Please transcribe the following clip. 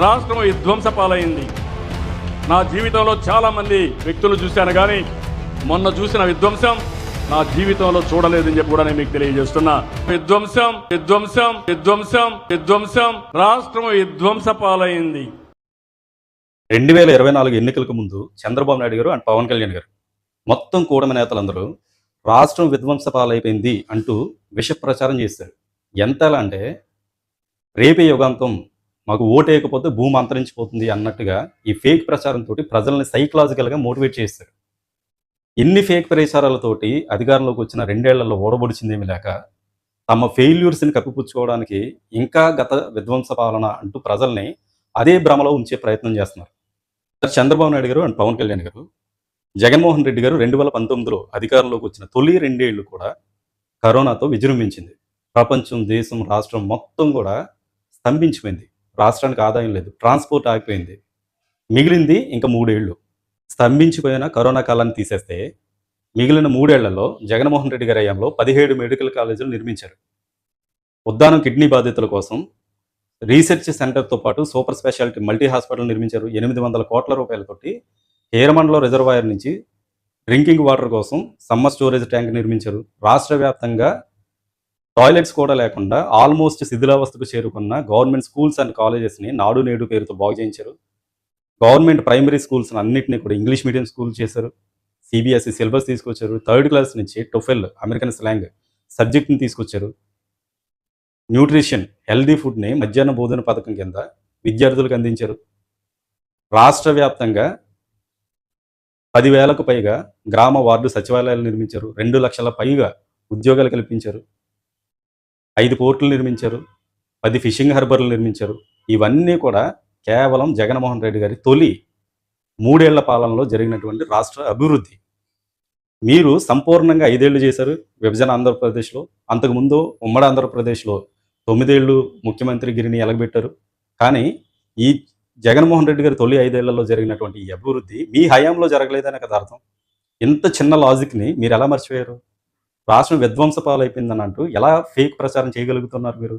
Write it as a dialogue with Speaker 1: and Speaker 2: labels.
Speaker 1: రాష్ట్రం విధ్వంస పాలైంది. నా జీవితంలో చాలా మంది వ్యక్తులు చూశాను, కానీ మొన్న చూసిన విధ్వంసం నా జీవితంలో చూడలేదని చెప్పి కూడా నేను మీకు తెలియజేస్తున్నా. విధ్వంసం విధ్వంసం విధ్వంసం విధ్వంసం రాష్ట్రం విధ్వంస పాలైంది.
Speaker 2: 2024 ఎన్నికలకు ముందు చంద్రబాబు నాయుడు గారు అండ్ పవన్ కళ్యాణ్ గారు మొత్తం కూడమి నేతలందరూ రాష్ట్రం విధ్వంస పాలైపోయింది అంటూ విష ప్రచారం చేశారు. ఎంతలా అంటే రేపే యుగాంతం, మాకు ఓటేయకపోతే భూమి అంతరించిపోతుంది అన్నట్టుగా ఈ ఫేక్ ప్రచారంతో ప్రజల్ని సైకలాజికల్గా మోటివేట్ చేశారు. ఎన్ని ఫేక్ ప్రచారాలతోటి అధికారంలోకి వచ్చిన 2 ఏళ్లలో ఓడబొడిచిందేమీ లేక తమ ఫెయిల్యూర్స్ని కప్పిపుచ్చుకోవడానికి ఇంకా గత విధ్వంస పాలన అంటూ ప్రజల్ని అదే భ్రమలో ఉంచే ప్రయత్నం చేస్తున్నారు. చంద్రబాబు నాయుడు గారు అండ్ పవన్ కళ్యాణ్ గారు, జగన్మోహన్ రెడ్డి గారు 2019లో అధికారంలోకి వచ్చిన తొలి 2 ఏళ్ళు కూడా కరోనాతో విజృంభించింది. ప్రపంచం, దేశం, రాష్ట్రం మొత్తం కూడా స్తంభించిపోయింది. రాష్ట్రానికి ఆదాయం లేదు, ట్రాన్స్పోర్ట్ ఆగిపోయింది. మిగిలింది ఇంకా 3 ఏళ్ళు. స్తంభించిపోయిన కరోనా కాలాన్ని తీసేస్తే మిగిలిన 3 ఏళ్లలో జగన్మోహన్ రెడ్డి గారి హయాంలో 17 మెడికల్ కాలేజీలు నిర్మించారు. ఉద్దానం కిడ్నీ బాధితుల కోసం రీసెర్చ్ సెంటర్తో పాటు సూపర్ స్పెషాలిటీ మల్టీ హాస్పిటల్ నిర్మించారు. 800 కోట్ల రూపాయలతోటి హేరమండలం రిజర్వాయర్ నుంచి డ్రింకింగ్ వాటర్ కోసం సమ్మర్ స్టోరేజ్ ట్యాంక్ నిర్మించారు. రాష్ట్ర వ్యాప్తంగా టాయిలెట్స్ కూడా లేకుండా ఆల్మోస్ట్ శిథిలావస్థకు చేరుకున్న గవర్నమెంట్ స్కూల్స్ అండ్ కాలేజెస్ని నాడు నేడు పేరుతో బాగు చేయించారు. గవర్నమెంట్ ప్రైమరీ స్కూల్స్ అన్నింటినీ కూడా ఇంగ్లీష్ మీడియం స్కూల్ చేశారు. సిబిఎస్ఈ సిలబస్ తీసుకొచ్చారు. 3rd క్లాస్ నుంచి టొఫెల్ అమెరికన్ స్లాంగ్ సబ్జెక్ట్ని తీసుకొచ్చారు. న్యూట్రిషన్ హెల్దీ ఫుడ్ని మధ్యాహ్న భోజన పథకం కింద విద్యార్థులకు అందించారు. రాష్ట్ర వ్యాప్తంగా 10,000కు పైగా గ్రామ వార్డు సచివాలయాలు నిర్మించారు. 2 లక్షల పైగా ఉద్యోగాలు కల్పించారు. 5 పోర్టులు నిర్మించారు. 10 ఫిషింగ్ హార్బర్లు నిర్మించారు. ఇవన్నీ కూడా కేవలం జగన్మోహన్ రెడ్డి గారి తొలి 3 ఏళ్ల పాలనలో జరిగినటువంటి రాష్ట్ర అభివృద్ధి. మీరు సంపూర్ణంగా 5 ఏళ్ళు చేశారు విభజన ఆంధ్రప్రదేశ్లో. అంతకుముందు ఉమ్మడి ఆంధ్రప్రదేశ్లో 9 ఏళ్ళు ముఖ్యమంత్రిగిరిని ఎలగబెట్టారు. కానీ ఈ జగన్మోహన్ రెడ్డి గారి తొలి 5 ఏళ్లలో జరిగినటువంటి ఈ అభివృద్ధి మీ హయాంలో జరగలేదనే కదా అర్థం. ఇంత చిన్న లాజిక్ని మీరు ఎలా మర్చిపోయారు? రాష్ట్రం విధ్వంస పాలైపోయిందని అంటూ ఎలా ఫేక్ ప్రచారం చేయగలుగుతున్నారు మీరు?